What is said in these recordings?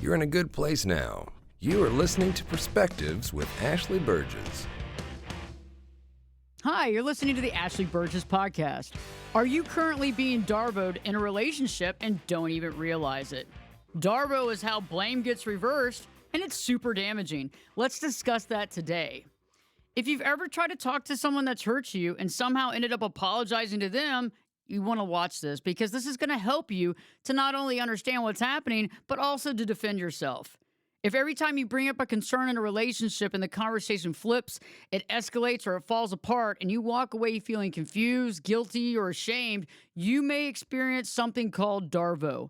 You're in a good place now. You are listening to Perspectives with Ashley Burgess. Hi, you're listening to the Ashley Burgess podcast. Are you currently being DARVO'd in a relationship and don't even realize it? DARVO is how blame gets reversed, and it's super damaging. Let's discuss that today. If you've ever tried to talk to someone that's hurt you and somehow ended up apologizing to them, you want to watch this because this is going to help you to not only understand what's happening, but also to defend yourself. If every time you bring up a concern in a relationship and the conversation flips, it escalates or it falls apart, and you walk away feeling confused, guilty, or ashamed, you may experience something called DARVO.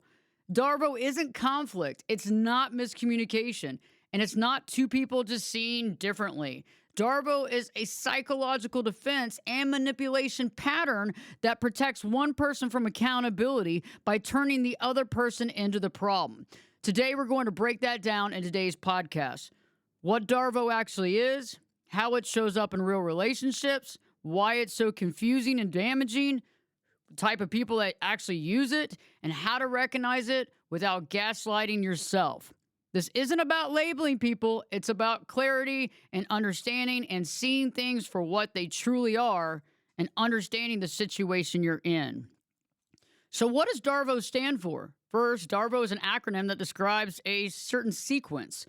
DARVO isn't conflict. It's not miscommunication. And it's not two people just seeing differently. DARVO is a psychological defense and manipulation pattern that protects one person from accountability by turning the other person into the problem. Today, we're going to break that down in today's podcast. What DARVO actually is, how it shows up in real relationships, why it's so confusing and damaging, the type of people that actually use it, and how to recognize it without gaslighting yourself. This isn't about labeling people. It's about clarity and understanding and seeing things for what they truly are and understanding the situation you're in. So what does DARVO stand for? First, DARVO is an acronym that describes a certain sequence.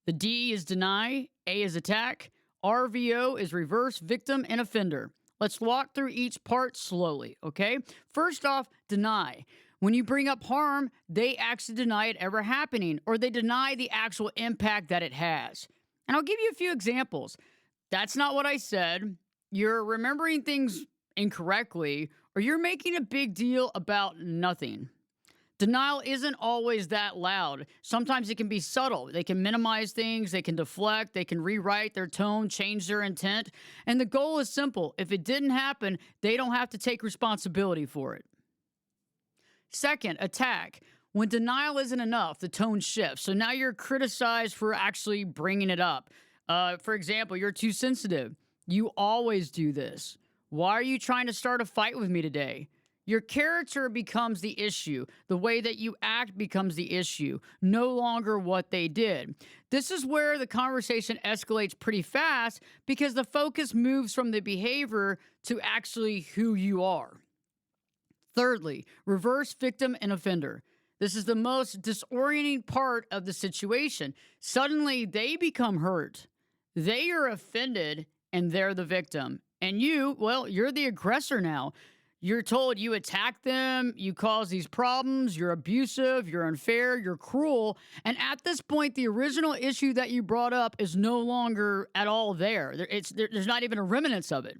The D is deny, A is attack, RVO is reverse, victim, and offender. Let's walk through each part slowly, okay? First off, deny. When you bring up harm, they actually deny it ever happening, or they deny the actual impact that it has. And I'll give you a few examples. That's not what I said. You're remembering things incorrectly, or you're making a big deal about nothing. Denial isn't always that loud. Sometimes it can be subtle. They can minimize things, they can deflect, they can rewrite their tone, change their intent. And the goal is simple. If it didn't happen, they don't have to take responsibility for it. Second, attack. When denial isn't enough, the tone shifts. So now you're criticized for actually bringing it up. For example, you're too sensitive. You always do this. Why are you trying to start a fight with me today? Your character becomes the issue. The way that you act becomes the issue, no longer what they did. This is where the conversation escalates pretty fast because the focus moves from the behavior to actually who you are. Thirdly, reverse victim and offender. This is the most disorienting part of the situation. Suddenly, they become hurt. They are offended, and they're the victim. And you're the aggressor now. You're told you attack them, you cause these problems, you're abusive, you're unfair, you're cruel. And at this point, the original issue that you brought up is no longer at all there. There's not even a remnants of it.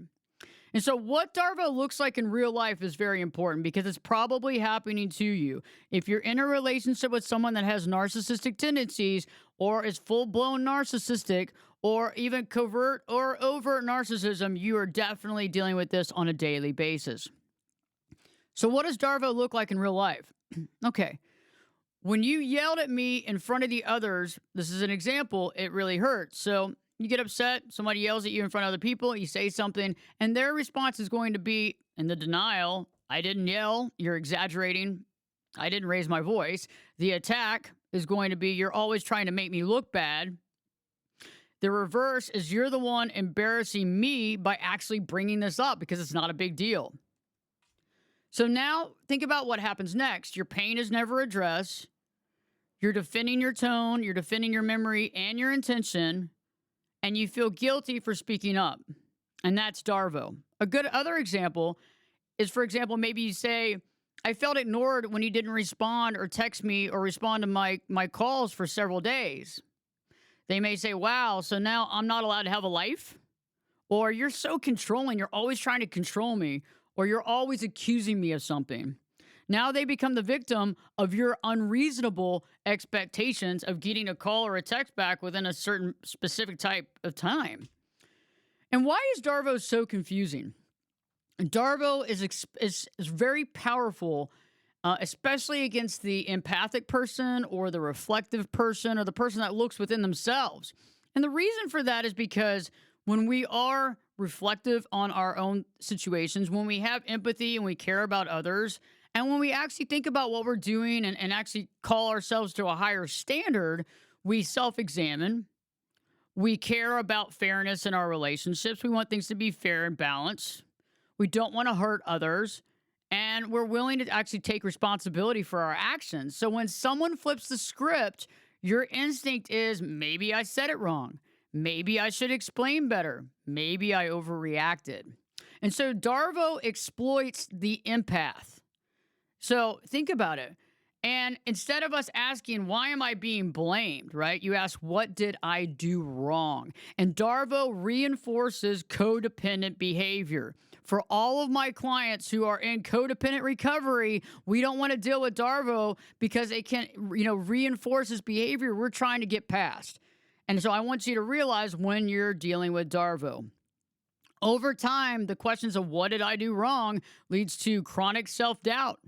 And so what DARVO looks like in real life is very important because it's probably happening to you. If you're in a relationship with someone that has narcissistic tendencies or is full-blown narcissistic or even covert or overt narcissism, you are definitely dealing with this on a daily basis. So what does DARVO look like in real life? Okay. When you yelled at me in front of the others, this is an example, it really hurts. So you get upset, somebody yells at you in front of other people, you say something, and their response is going to be, in the denial, I didn't yell, you're exaggerating, I didn't raise my voice. The attack is going to be, you're always trying to make me look bad. The reverse is you're the one embarrassing me by actually bringing this up because it's not a big deal. So now think about what happens next. Your pain is never addressed. You're defending your tone, you're defending your memory and your intention, and you feel guilty for speaking up. And that's DARVO. A good other example is, for example, maybe you say, I felt ignored when you didn't respond or text me or respond to my calls for several days. They may say, wow, so now I'm not allowed to have a life? Or you're so controlling, you're always trying to control me, or you're always accusing me of something. Now they become the victim of your unreasonable expectations of getting a call or a text back within a certain specific type of time. And why is DARVO so confusing? DARVO is very powerful, especially against the empathic person or the reflective person or the person that looks within themselves. And the reason for that is because when we are reflective on our own situations, when we have empathy and we care about others, And when we actually think about what we're doing and actually call ourselves to a higher standard, we self examine. We care about fairness in our relationships. We want things to be fair and balanced. We don't want to hurt others. And we're willing to actually take responsibility for our actions. So when someone flips the script, your instinct is maybe I said it wrong. Maybe I should explain better. Maybe I overreacted. And so DARVO exploits the empath. So think about it. And instead of us asking, why am I being blamed, right? You ask, what did I do wrong? And DARVO reinforces codependent behavior. For all of my clients who are in codependent recovery, we don't want to deal with DARVO because it can, reinforce this behavior we're trying to get past. And so I want you to realize when you're dealing with DARVO. Over time, the questions of what did I do wrong leads to chronic self-doubt.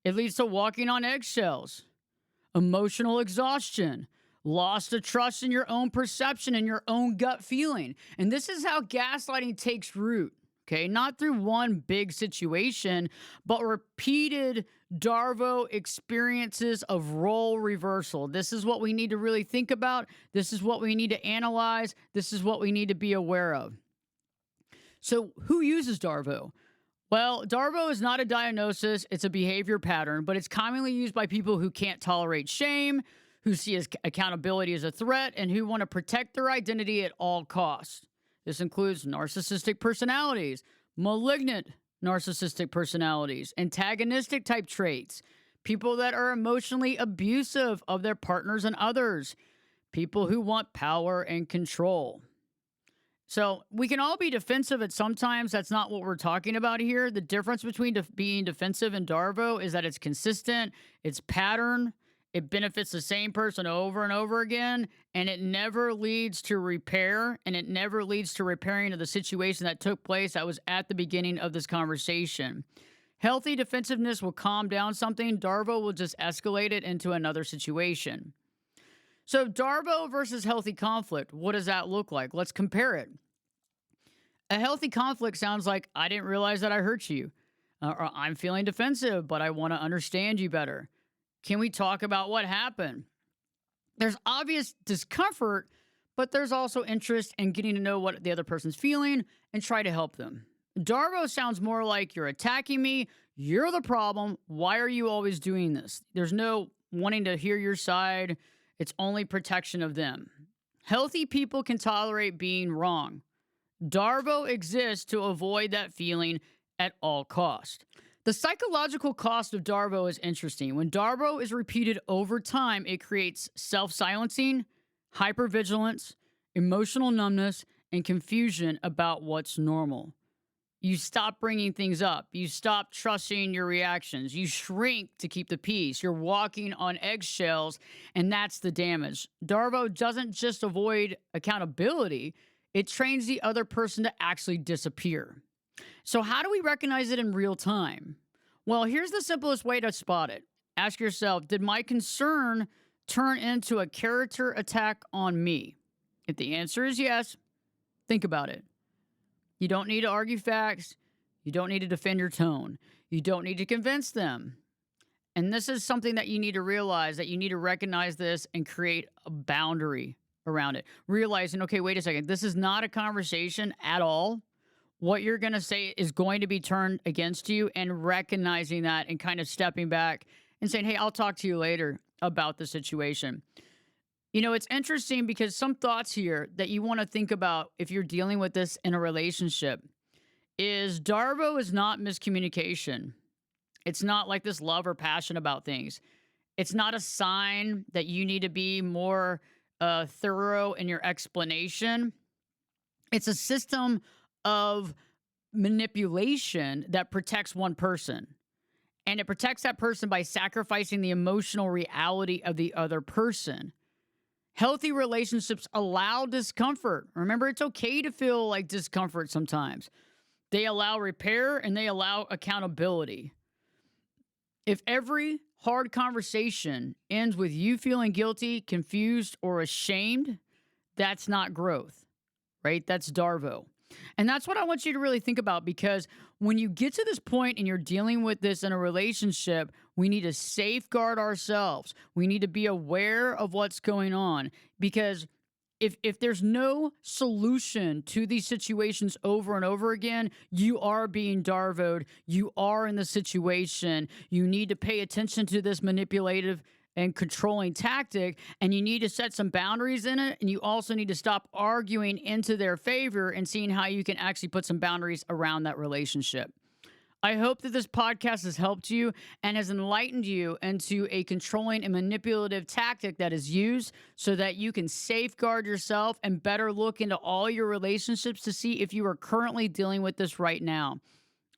It leads to walking on eggshells, emotional exhaustion, loss of trust in your own perception and your own gut feeling. And this is how gaslighting takes root, okay? Not through one big situation, but repeated DARVO experiences of role reversal. This is what we need to really think about. This is what we need to analyze. This is what we need to be aware of. So who uses DARVO? Well, DARVO is not a diagnosis, it's a behavior pattern, but it's commonly used by people who can't tolerate shame, who see accountability as a threat, and who want to protect their identity at all costs. This includes narcissistic personalities, malignant narcissistic personalities, antagonistic type traits, people that are emotionally abusive of their partners and others, people who want power and control. So we can all be defensive at sometimes. That's not what we're talking about here. The difference between being defensive and DARVO is that it's consistent, it's pattern, it benefits the same person over and over again, and it never leads to repair, and it never leads to repairing of the situation that took place that was at the beginning of this conversation. Healthy defensiveness will calm down something. DARVO will just escalate it into another situation. So DARVO versus healthy conflict, what does that look like? Let's compare it. A healthy conflict sounds like, I didn't realize that I hurt you. Or I'm feeling defensive, but I want to understand you better. Can we talk about what happened? There's obvious discomfort, but there's also interest in getting to know what the other person's feeling and try to help them. DARVO sounds more like you're attacking me. You're the problem. Why are you always doing this? There's no wanting to hear your side. It's only protection of them. Healthy people can tolerate being wrong. DARVO exists to avoid that feeling at all cost. The psychological cost of DARVO is interesting. When DARVO is repeated over time, it creates self-silencing, hypervigilance, emotional numbness, and confusion about what's normal. You stop bringing things up. You stop trusting your reactions. You shrink to keep the peace. You're walking on eggshells, and that's the damage. DARVO doesn't just avoid accountability. It trains the other person to actually disappear. So how do we recognize it in real time? Well, here's the simplest way to spot it. Ask yourself, did my concern turn into a character attack on me? If the answer is yes, think about it. You don't need to argue facts. You don't need to defend your tone. You don't need to convince them. And this is something that you need to realize, that you need to recognize this and create a boundary around it. Realizing, okay, wait a second, this is not a conversation at all. What you're going to say is going to be turned against you, and recognizing that and kind of stepping back and saying, hey, I'll talk to you later about the situation. You know, it's interesting because some thoughts here that you want to think about if you're dealing with this in a relationship is DARVO is not miscommunication. It's not like this love or passion about things. It's not a sign that you need to be more thorough in your explanation. It's a system of manipulation that protects one person. And it protects that person by sacrificing the emotional reality of the other person. Healthy relationships allow discomfort. Remember, it's okay to feel like discomfort sometimes. They allow repair and they allow accountability. If every hard conversation ends with you feeling guilty, confused, or ashamed, that's not growth, right? That's DARVO. And that's what I want you to really think about, because when you get to this point and you're dealing with this in a relationship, we need to safeguard ourselves. We need to be aware of what's going on, because if there's no solution to these situations over and over again, you are being DARVO'd. You are in the situation. You need to pay attention to this manipulative and controlling tactic, and you need to set some boundaries in it. And you also need to stop arguing into their favor and seeing how you can actually put some boundaries around that relationship. I hope that this podcast has helped you and has enlightened you into a controlling and manipulative tactic that is used so that you can safeguard yourself and better look into all your relationships to see if you are currently dealing with this right now.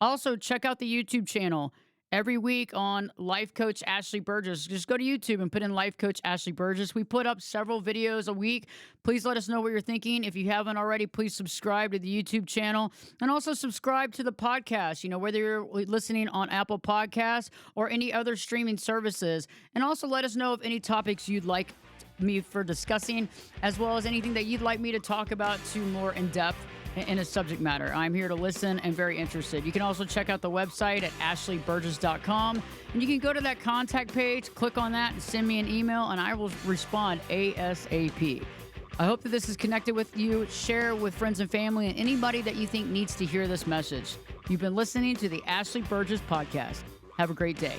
Also, check out the YouTube channel. Every week on Life Coach Ashley Burgess, just go to YouTube and put in Life Coach Ashley Burgess. We put up several videos a week. Please let us know what you're thinking. If you haven't already, please subscribe to the YouTube channel and also subscribe to the podcast, whether you're listening on Apple Podcasts or any other streaming services. And also let us know of any topics you'd like me for discussing, as well as anything that you'd like me to talk about to more in depth in a subject matter. I'm here to listen and very interested. You can also check out the website at ashleyburgess.com, and you can go to that contact page, click on that, and send me an email, and I will respond ASAP. I hope that this is connected with you. Share with friends and family and anybody that you think needs to hear this message. You've been listening to the Ashley Burgess Podcast. Have a great day.